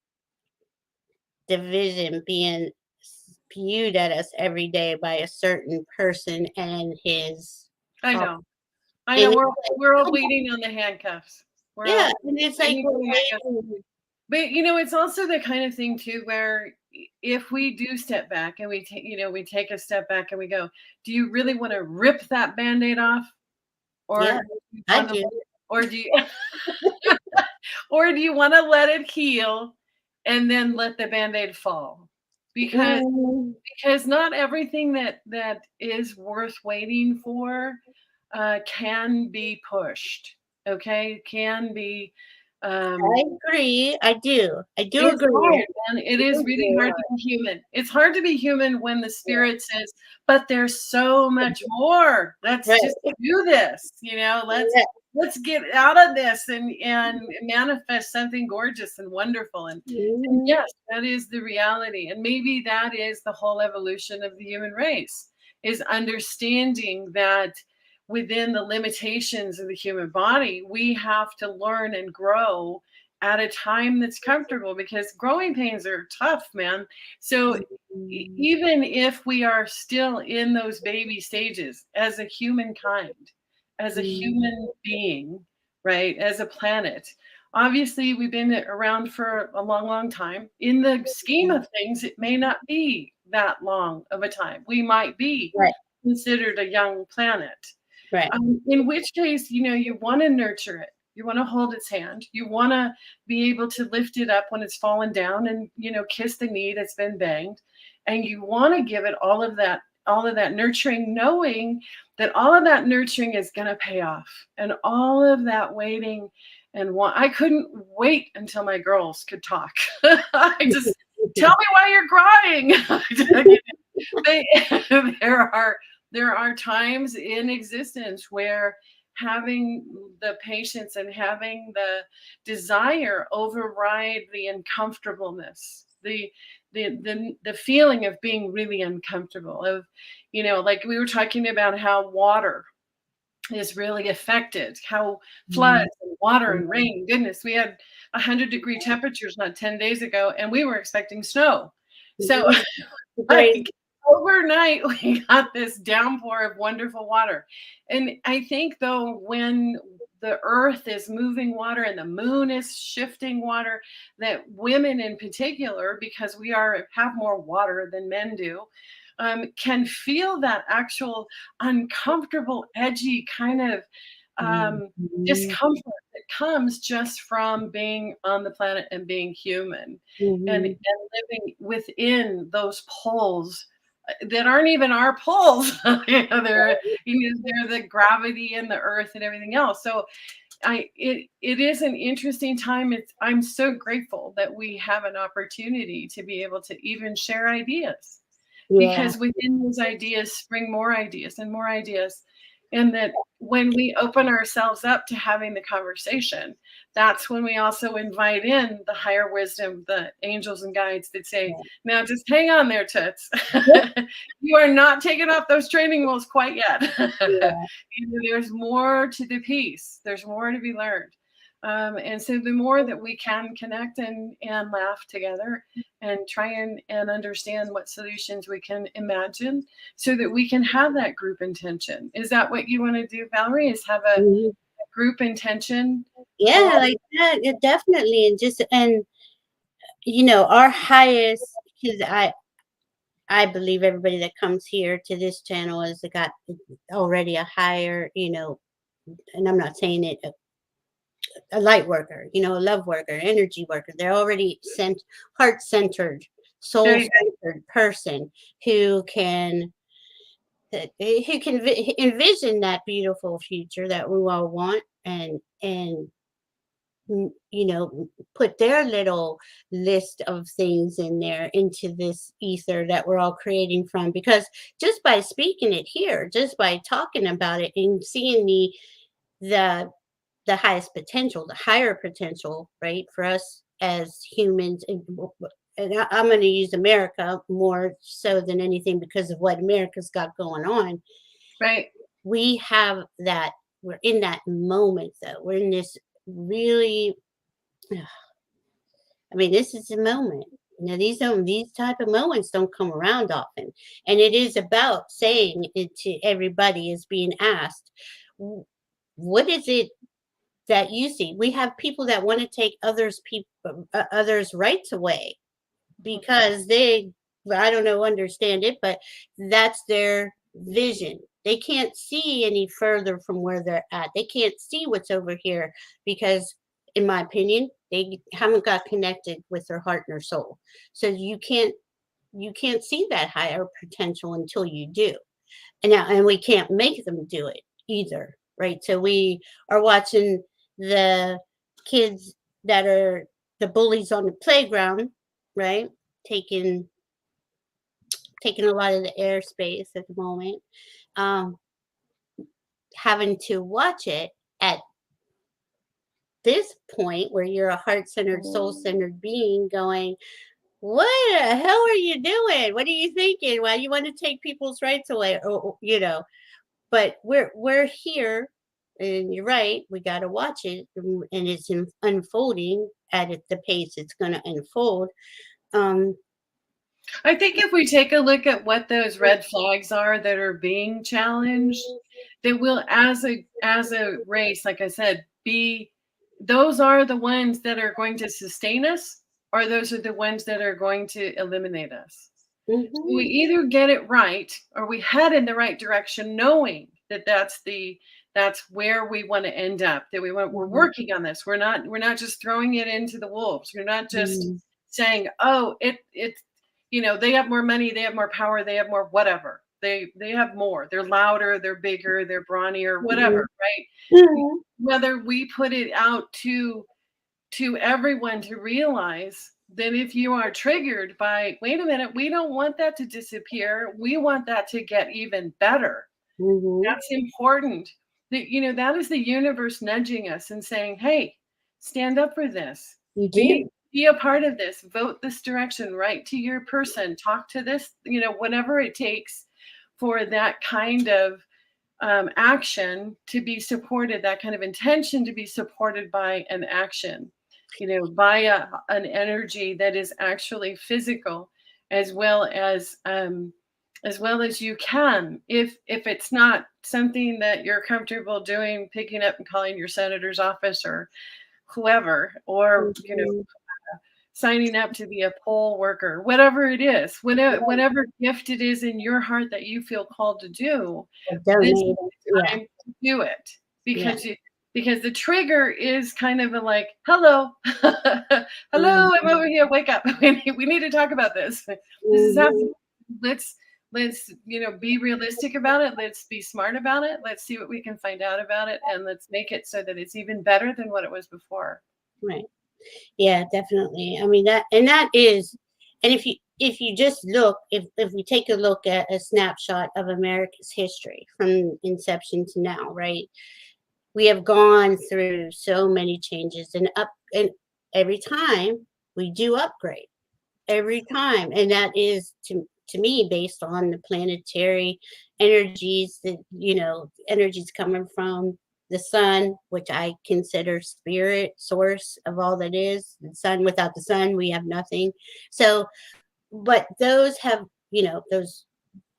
division being spewed at us every day by a certain person and his. I know. And We're all waiting on the handcuffs. and it's like, but it's also the kind of thing too where if we do step back and we take a step back and we go, do you really want to rip that Band-Aid off, or I do, or do you or do you want to let it heal and then let the Band-Aid fall? Because not everything that is worth waiting for can be pushed. Okay, can be. I agree. I do agree. Hard, and it is really hard to be human. It's hard to be human when the spirit says, "But there's so much more. Let's just do this." Let's get out of this and manifest something gorgeous and wonderful. And yes, that is the reality. And maybe that is the whole evolution of the human race, is understanding that within the limitations of the human body, we have to learn and grow at a time that's comfortable, because growing pains are tough, man. So Mhm. even if we are still in those baby stages as a humankind, as a Mhm. human being, right, as a planet, obviously we've been around for a long, long time. In the scheme of things, it may not be that long of a time. We might be Right, considered a young planet. right, In which case, you want to nurture it. You want to hold its hand. You want to be able to lift it up when it's fallen down, and, kiss the knee that's been banged. And you want to give it all of that nurturing, knowing that all of that nurturing is going to pay off. And all of that waiting I couldn't wait until my girls could talk. I just, tell me why you're crying. They, there are there are times in existence where having the patience and having the desire override the uncomfortableness, the feeling of being really uncomfortable, of, like we were talking about how water is really affected, how mhm, floods and water and mhm. rain, goodness, we had 100-degree temperatures not 10 days ago, and we were expecting snow. So Mhm. Crazy. like, overnight, we got this downpour of wonderful water. And I think, though, when the earth is moving water and the moon is shifting water, that women in particular, because we have more water than men do, can feel that actual uncomfortable, edgy kind of Mhm, discomfort that comes just from being on the planet and being human, and mhm. living within those poles that aren't even our poles. They're the gravity and the earth and everything else. So it is an interesting time. I'm so grateful that we have an opportunity to be able to even share ideas, Yeah, because within those ideas spring more ideas and more ideas. And that when we open ourselves up to having the conversation, that's when we also invite in the higher wisdom, the angels and guides that say, yeah, now just hang on there, Toots. You are not taking off those training wheels quite yet. yeah, There's more to the piece, there's more to be learned. And so the more that we can connect and laugh together and try and understand what solutions we can imagine, so that we can have that group intention. Is that what you want to do, Valerie? Is have a mhm. group intention Yeah, all? like that, yeah, definitely, and our highest, because I believe everybody that comes here to this channel has got already a higher, and I'm not saying it a light worker, a love worker, energy worker. They're already heart centered, There soul you go. centered person who can envision that beautiful future that we all want, and put their little list of things in there into this ether that we're all creating from, because just by speaking it here, just by talking about it and seeing the the highest potential, the higher potential, right, for us as humans. And I'm going to use America more so than anything because of what America's got going on. Right. We have that. We're in that moment, though. We're in this really. I mean, this is a moment. These type of moments don't come around often, and it is about saying it to everybody is being asked. "W- What is it that you see?" We have people that want to take others' rights away because I don't know, understand it, but that's their vision. They can't see any further from where they're at. They can't see what's over here because, in my opinion, they haven't got connected with their heart and their soul. So you can't see that higher potential until you do. And we can't make them do it either, right? So we are watching the kids that are the bullies on the playground, right? Taking taking a lot of the airspace at the moment. Um, Having to watch it at this point where you're a heart-centered, soul-centered being going, what the hell are you doing? What are you thinking? Why you want to take people's rights away? But we're here and you're right, we got to watch it, and it's unfolding at the pace it's going to unfold. Um, I think if we take a look at what those red flags are that are being challenged, that will, as a race, like I said, be those are the ones that are going to sustain us, or those are the ones that are going to eliminate us. So we mhm, either get it right or we head in the right direction, knowing that that's where we want to end up. That we're mhm, working on this. We're not just throwing it into the wolves. We're not just mhm, saying, oh, they have more money, they have more power, they have more whatever. They have more. They're louder, they're bigger, they're brawnier, whatever, mhm, right? mhm, Whether we put it out to everyone to realize that if you are triggered by, wait a minute, we don't want that to disappear. We want that to get even better. mhm. That's important. That is the universe nudging us and saying, hey, stand up for this. You Be do. be a part of this. Vote this direction. Write to your person. Talk to this, whatever it takes for that kind of action to be supported, that kind of intention to be supported by an action, by an energy that is actually physical, as well as you can. If it's not something that you're comfortable doing, picking up and calling your senator's office or whoever, or Mhm. signing up to be a poll worker, whatever it is, whatever gift it is in your heart that you feel called to do, this is Donate. the Yeah, time to do it, yeah. because the trigger is kind of a like, hello, hello, I'm Mhm, over here, wake up. We need to talk about this. This is happening. mhm. Let's be realistic about it. Let's be smart about it. Let's see what we can find out about it, and let's make it so that it's even better than what it was before. Right. Yeah, definitely. I mean that is, and if you just look, if we take a look at a snapshot of America's history from inception to now, right? We have gone through so many changes and every time we do upgrade. Every time, and that is to me based on the planetary energies, that energies coming from the sun, which I consider spirit source of all that is. The sun, without the sun we have nothing. So but those have,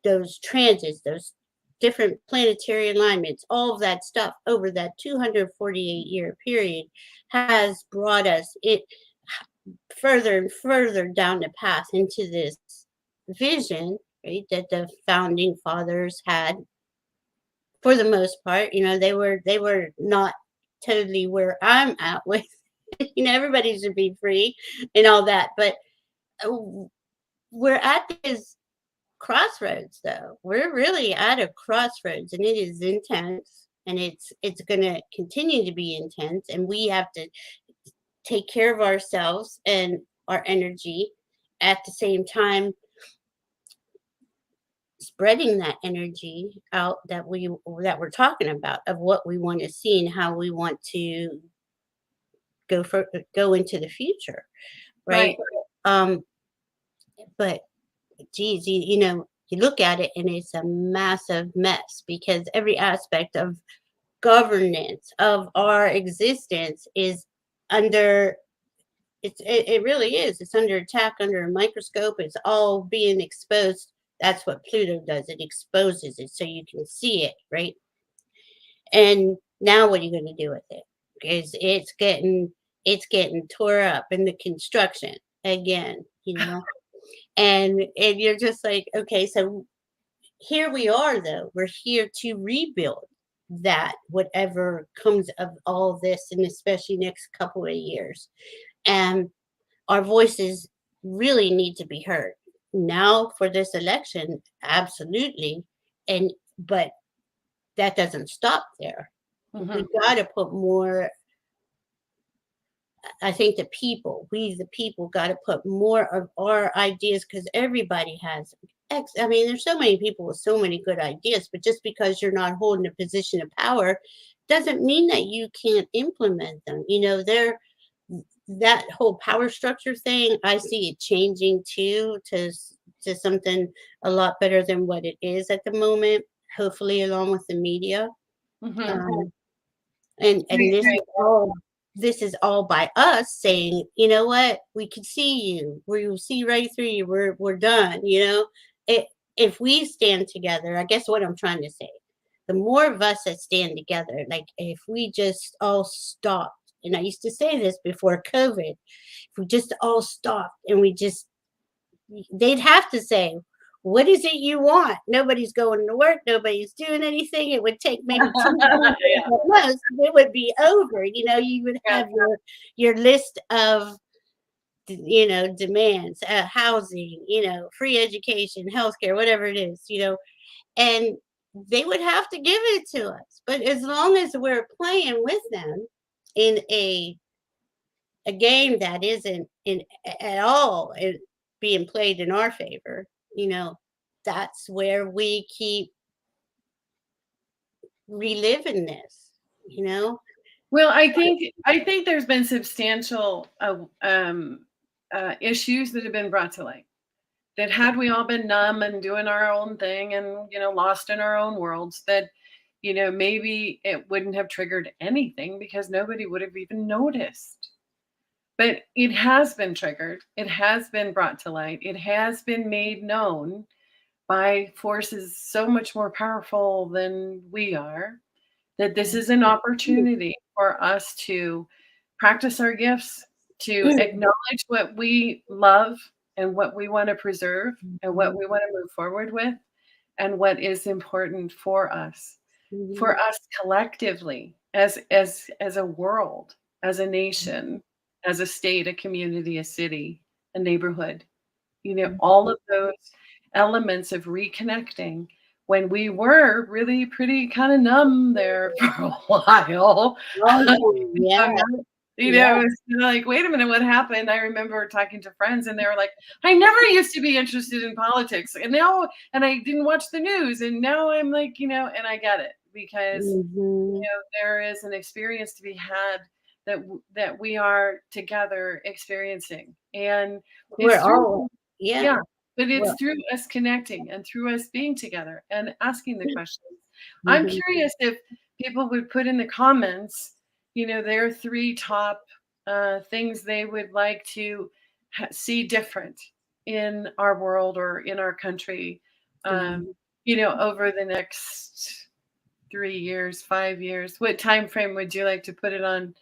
those transits, those different planetary alignments, all of that stuff over that 248-year period has brought us it further and further down the path into this vision, right, that the founding fathers had. For the most part, they were not totally where I'm at with. Everybody should be free and all that, but uh, we're at this crossroads, though. We're really at a crossroads, and it is intense, and it's going to continue to be intense, and we have to take care of ourselves and our energy at the same time spreading that energy out that we're talking about, of what we want to see and how we want to go into the future, right? Right. um but geez, you look at it and it's a massive mess, because every aspect of governance of our existence is under it really is. It's under attack, under a microscope. It's all being exposed. That's what Pluto does. It exposes it so you can see it, right? And now what are you going to do with it? Because it's getting tore up in the construction again, and you're just like, okay, so here we are, though. We're here to rebuild that, whatever comes of all this, and especially next couple of years. And our voices really need to be heard. Now for this election, absolutely. And but that doesn't stop there. We Hmm. got to put more. I think we the people, got to put more of our ideas, because everybody has I mean, there's so many people with so many good ideas, but just because you're not holding a position of power doesn't mean that you can't implement them. That whole power structure thing, I see it changing too, to something a lot better than what it is at the moment. Hopefully, along with the media. Hmm. Um, And Right, this is right. all by us saying, you know what, we can see you. We will see right through you. We're done, you know. It If we stand together, I guess what I'm trying to say, the more of us that stand together, like if we just all stopped, and I used to say this before COVID, if we just all stopped and we just, they'd have to say, what is it you want? Nobody's going to work, nobody's doing anything. It would take maybe 2 Yeah, at most, it would be over. You know, you would yeah. have your list of, you know, demands, housing, you know, free education, healthcare, whatever it is, you know, and they would have to give it to us. But as long as we're playing with them in a game that isn't in at all being played in our favor, you know, that's where we keep reliving this, you know. Well, I think there's been substantial issues that have been brought to light. That had we all been numb and doing our own thing and lost in our own worlds, that maybe it wouldn't have triggered anything because nobody would have even noticed. But it has been triggered. It has been brought to light. It has been made known by forces so much more powerful than we are, that this is an opportunity for us to practice our gifts, to acknowledge what we love and what we want to preserve and what we want to move forward with and what is important for us collectively as a world, as a nation, as a state, a community, a city, a neighborhood. All of those elements of reconnecting when we were really pretty kind of numb there for a while. Oh yeah, Um, yeah. it's kinda like, "Wait a minute, what happened?" I remember talking to friends, and they were like, "I never used to be interested in politics, and I didn't watch the news, and now I'm like," and I get it because, Hmm. there is an experience to be had that we are together experiencing, and We're it's through all, yeah. yeah, but it's Well, through us connecting and through us being together and asking the questions. I'm mhm. curious if people would put in the comments, their 3 top, things they would like to see different in our world or in our country, um, Mhm. over the next 3 years, 5 years. What time frame would you like to put it on?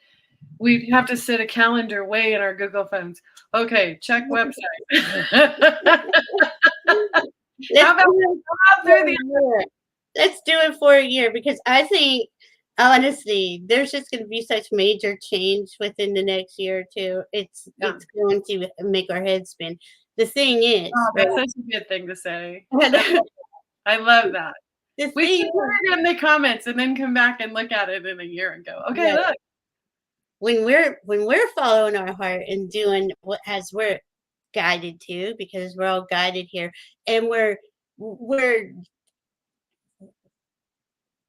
We'd have to set a calendar way in our Google phones. Okay, check website. Let's How about do it through for a the year. Let's do it for a year because I think, honestly, there's just going to be such major change within the next year or two. yeah. It's going to make our heads spin. The thing is, Oh, right? that's such a good thing to say. I love that. The We thing should put is, it in the comments and then come back and look at it in a year and go, "Okay, right, look." when we're following our heart and doing what as we're guided to, because we're all guided here, and we're we're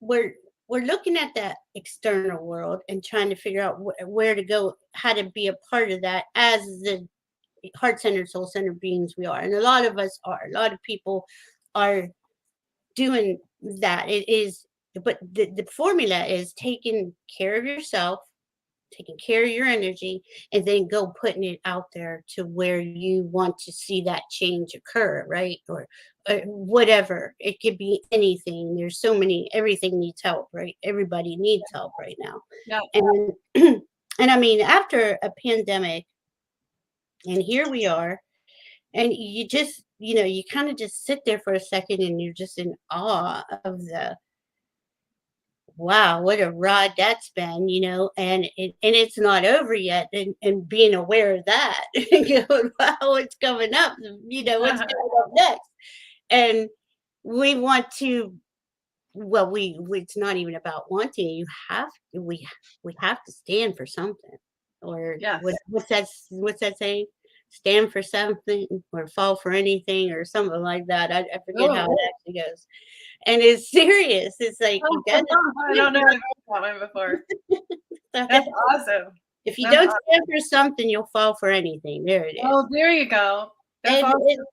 we're looking at that external world and trying to figure out where to go, how to be a part of that as the heart-centered, soul-centered beings we are. And a lot of us are. A lot of people are doing that. It is, but the formula is taking care of yourself, taking care of your energy, and then go putting it out there to where you want to see that change occur, right? Or whatever. It could be anything. There's so many, everything needs help, right? Everybody needs help right now. Yeah. And and I mean, after a pandemic, and here we are, and you just, you know, you kind of just sit there for a second and you're just in awe of the, wow, what a ride that's been, you know, and it's not over yet, and being aware of that, and going, wow, what's coming up, you know, what's coming up next, and we want to, well, it's not even about wanting. You have we have to stand for something, or Yes. what's that saying? Stand for something or fall for anything or something like that. I forget how Oh, it actually goes. And it's serious. It's like you got to I don't know. I've heard that one before. That's awesome. if you That's don't awesome. stand for something, you'll fall for anything. There it is. Oh, there you go. That's And awesome.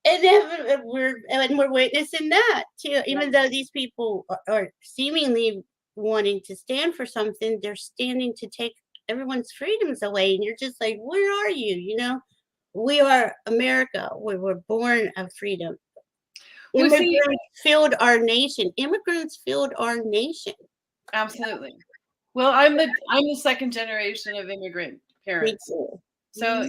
and then we're witnessing that too. Yeah. Even though these people are seemingly wanting to stand for something, they're standing to take everyone's freedoms away. And you're just like, where are you? You know, we are America. We were born of freedom. Well, see, Immigrants filled our nation. Immigrants filled our nation. absolutely. Well, I'm the second generation of immigrant Me parents. too. So,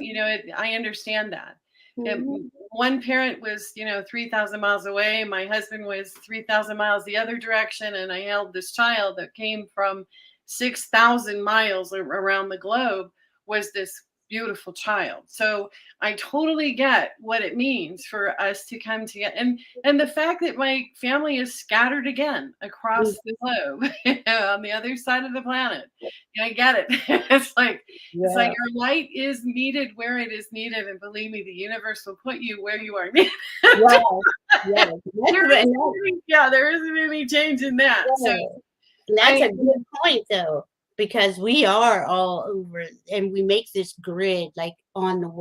I understand that. Mhm. One parent was, 3,000 miles away. My husband was 3,000 miles the other direction. And I held this child that came from 6,000 miles around the globe, was this beautiful child. So I totally get what it means for us to come together. And the fact that my family is scattered again across the globe, on the other side of the planet. I get it. It's like Yeah. your light is needed where it is needed, and believe me, the universe will put you where you are needed. Yes. Yes. There isn't any change in that. So And that's I a good point, though, because we are all over, and we make this grid like on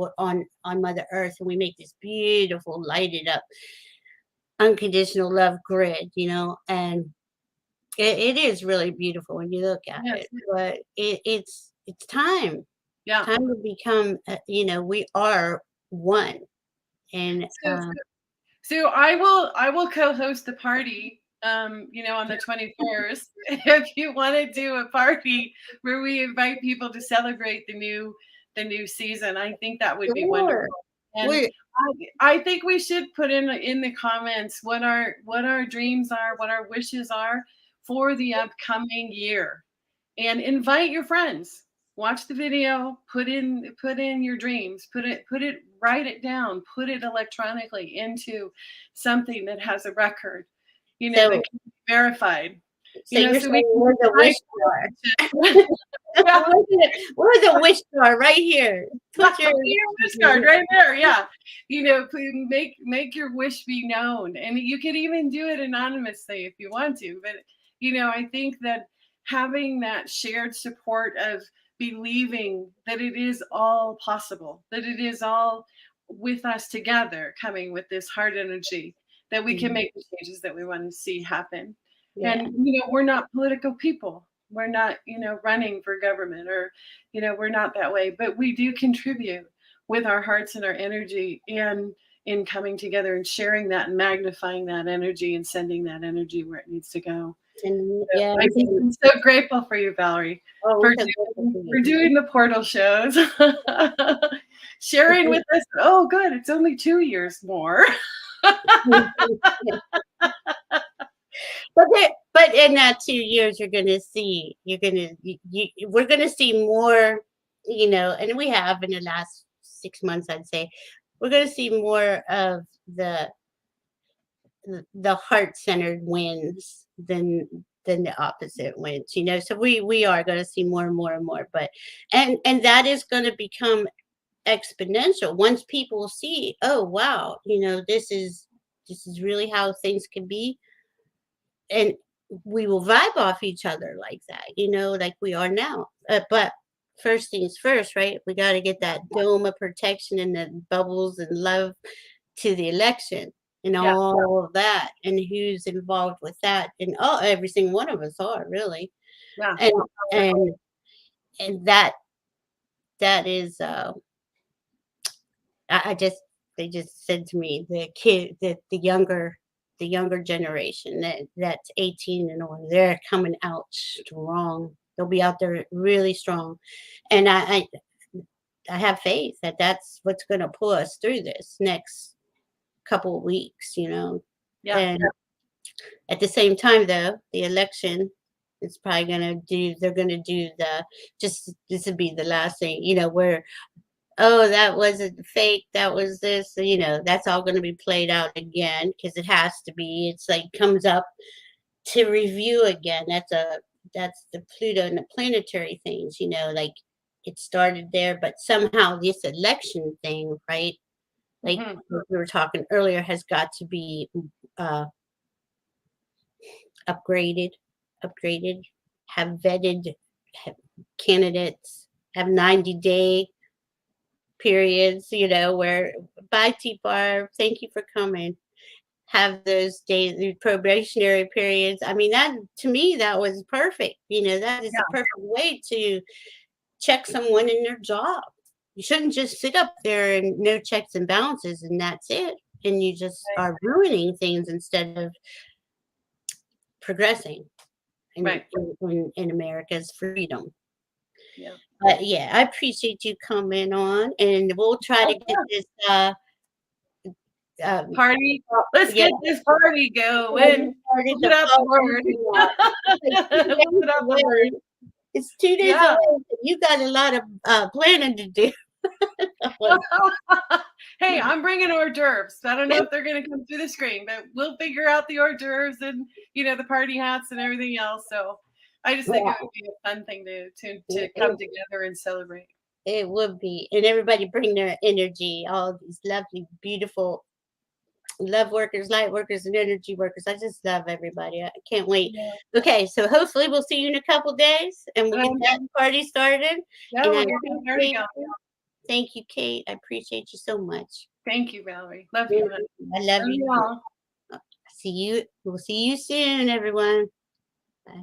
Mother Earth, and we make this beautiful lighted up unconditional love grid, you know, and it is really beautiful when you look at yes, it. But it's time. It's yeah. time to become, you know, we are one, and So So I will co-host the party, on the 21st. If you want to do a party where we invite people to celebrate the new season, I think that would be sure. wonderful. And We I think we should put in the comments what our dreams are, what our wishes are for the upcoming year, and invite your friends. Watch the video, put in your dreams, write it down, put it electronically into something that has a record, that so can be verified. so you're So we saying can we're the type wish jar. it. Yeah, We're the wish jar right here. Put your your wish card right there. Yeah, please make your wish be known, and you can even do it anonymously if you want to. But I think that having that shared support of believing that it is all possible, that it is all with us together, coming with this heart energy, that we can Mhm. make the changes that we want to see happen. Yeah. And we're not political people. We're not, running for government, or we're not that way, but we do contribute with our hearts and our energy, and in coming together and sharing that and magnifying that energy and sending that energy where it needs to go. And So yeah, I'm so grateful for you, Valerie, oh, for we're so grateful doing, for for you. doing the portal shows, sharing with us. Oh, good. It's only 2 years more. But in that 2 years, we're gonna see more, you know, and we have in the last 6 months, I'd say, we're gonna see more of the heart-centered wins than the opposite wins, you know. So we are gonna see more and more and more, but and that is gonna become exponential once people see, oh wow, you know, this is really how things can be, and we will vibe off each other like that, you know, like we are now. But first things first, right? We got to get that dome of protection and the bubbles and love to the election and Yeah, all of that, and who's involved with that, and every single one of us are really, yeah, and and and that is I just they just said to me, the younger generation that's 18 and on, they're coming out strong. They'll be out there really strong, and I have faith that that's what's going to pull us through this next couple of weeks, you know. yeah. And at the same time, though, the election is probably going to do. They're going to do the just this would be the last thing, you know, where oh, that wasn't fake, that was this, you know, that's all gonna be played out again because it has to be. It's like comes up to review again. That's the Pluto and the planetary things, you know, like it started there, but somehow this election thing, right? Like Hmm. we were talking earlier, has got to be uh upgraded, upgraded, have vetted have candidates, have 90-day periods, you know, where bye T Barb, thank you for coming. have those days, the probationary periods. I mean, that to me, that was perfect. That is Yeah, the perfect way to check someone in their job. You shouldn't just sit up there and no checks and balances and that's it. And you just right, are ruining things instead of progressing in, right. in America's freedom. Yeah. But yeah, I appreciate you coming on, and we'll try to Oh, get yeah. this um, Party. Let's yeah, get this party going. started We'll put the out the fall word. meeting out. It's like 2 We'll days put out the away. word. It's 2 days Yeah. away. So you got a lot of planning to do. Hey, I'm bringing hors d'oeuvres. I don't know if they're going to come through the screen, but we'll figure out the hors d'oeuvres and the party hats and everything else. So I just think Yeah, it would be a fun thing to come it, together and celebrate. it would be, and everybody bring their energy. All these lovely, beautiful love workers, light workers, and energy workers. I just love everybody. I can't wait. Yeah. Okay, so hopefully we'll see you in a couple days, and we'll get that party started. Yeah, And I we'll get that party appreciate going. you. Thank you, Kate. I appreciate you so much. Thank you, Valerie. Love you, Really, hon. I love Love you you. all. See you. We'll see you soon, everyone. Bye.